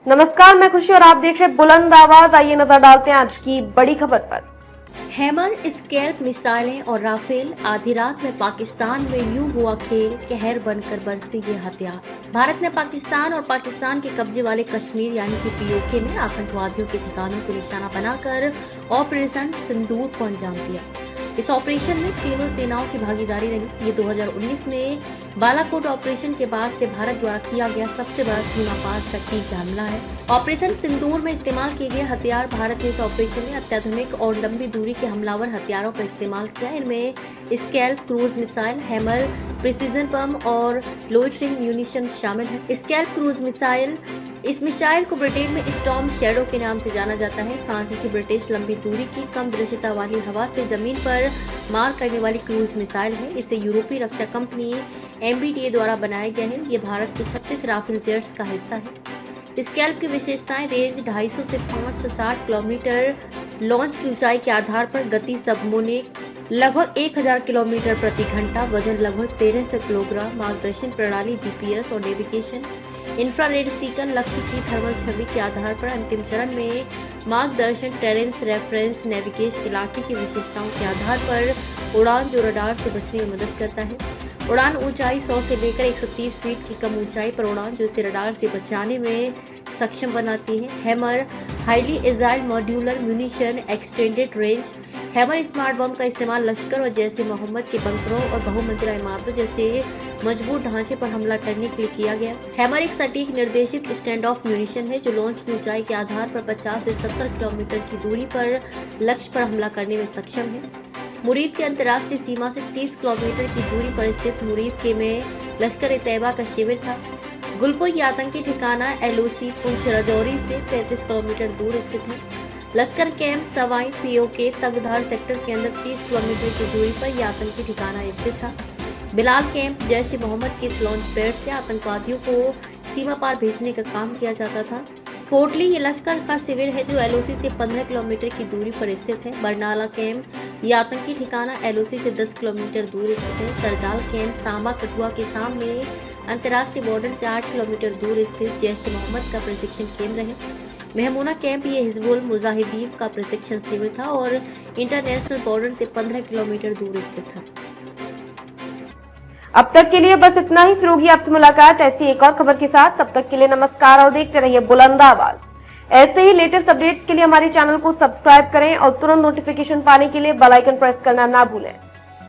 नमस्कार, मैं खुशी और आप देख रहे हैं बुलंद आवाज। आइए नजर डालते हैं आज की बड़ी खबर पर। हैमर, स्कैल्प मिसाइलें और राफेल, आधी रात में पाकिस्तान में यूं हुआ खेल, कहर बनकर बरसे ये हथियार। भारत ने पाकिस्तान और पाकिस्तान के कब्जे वाले कश्मीर यानी कि पीओके में आतंकवादियों के ठिकानों को निशाना बनाकर ऑपरेशन सिंदूर को अंजाम दिया। इस ऑपरेशन में तीनों सेनाओं की भागीदारी रही। ये 2019 में बालाकोट ऑपरेशन के बाद से भारत द्वारा किया गया सबसे बड़ा सीमा पार सटीक हमला है। ऑपरेशन सिंदूर में इस्तेमाल किए गए हथियार। भारत ने इस ऑपरेशन में अत्याधुनिक और लंबी दूरी के हमलावर हथियारों का इस्तेमाल किया। इनमें SCALP cruise missile, Hammer, precision bomb और लोइटरिंग म्यूनिशन शामिल है। स्कैल्प क्रूज मिसाइल, इस मिसाइल को ब्रिटेन में स्टॉर्म शैडो के नाम से जाना जाता है। फ्रांसीसी ब्रिटिश लंबी दूरी की कम दृश्यता वाली हवा से जमीन पर मार करने वाली क्रूज मिसाइल है। इसे यूरोपीय रक्षा कंपनी MBDA द्वारा बनाया गया है। ये भारत के 36 राफेल जेट्स का हिस्सा है। स्कैल्प की विशेषताएं: रेंज 250 से 560 किलोमीटर, लॉन्च की ऊंचाई के आधार पर गति सबमोनिक लगभग 1000 किलोमीटर प्रति घंटा, वजन लगभग 1300 किलोग्राम, मार्गदर्शन प्रणाली GPS और नेविगेशन, इंफ्रारेड सीकन, लक्ष्य की थर्मल छवि के आधार पर अंतिम चरण में मार्गदर्शन, टेरेंस रेफरेंस, नेविगेशन, इलाके की विशेषताओं के आधार पर उड़ान जो रडार से बचने में मदद करता है। उड़ान ऊंचाई 100 से लेकर 130 फीट की कम ऊंचाई पर उड़ान जो इसे रडार से बचाने में सक्षम बनाती है। Hammer, highly agile modular munition, extended range. Hammer smart बम का इस्तेमाल लश्कर और जैसे मोहम्मद के बंकरों और बहुमंजिला इमारतों जैसे मजबूत ढांचे पर हमला करने के लिए किया गया। हैमर एक सटीक निर्देशित स्टैंड ऑफ म्यूनिशन है जो लॉन्च की ऊंचाई के आधार पर 50 से 70 किलोमीटर की दूरी पर लक्ष्य पर हमला करने में सक्षम है। मुरीद की अंतर्राष्ट्रीय सीमा से 30 किलोमीटर की दूरी पर स्थित मुरीद के में लश्कर-ए-तैयबा का शिविर था। गुलपुर ये आतंकी ठिकाना LOC पुंछ राजौरी से 35 किलोमीटर दूर स्थित है। लश्कर कैंप सवाई POK तगधार सेक्टर के अंदर 30 किलोमीटर की दूरी पर यह आतंकी ठिकाना स्थित था। बिलाल कैंप जैश-ए-मोहम्मद के लॉन्च पैड से आतंकवादियों को सीमा पार भेजने का काम किया जाता था। कोटली ये लश्कर का शिविर है जो LOC से 15 किलोमीटर की दूरी पर स्थित है। बरनाला कैंप ये आतंकी ठिकाना LOC से 10 किलोमीटर दूर स्थित है। सरजाल कैंप सांबा कठुआ के सामने अंतर्राष्ट्रीय बॉर्डर से 8 किलोमीटर दूर स्थित जैश-ए-मोहम्मद का प्रशिक्षण केंद्र है। महमूना कैंप ये हिजबुल मुजाहिदीन का प्रशिक्षण शिविर था और इंटरनेशनल बॉर्डर से 15 किलोमीटर दूर स्थित था। अब तक के लिए बस इतना ही। फिर होगी आपसे मुलाकात ऐसी एक और खबर के साथ। तब तक के लिए नमस्कार और देखते रहिए बुलंद आवाज। ऐसे ही लेटेस्ट अपडेट्स के लिए हमारे चैनल को सब्सक्राइब करें और तुरंत नोटिफिकेशन पाने के लिए बेल आइकन प्रेस करना ना भूलें।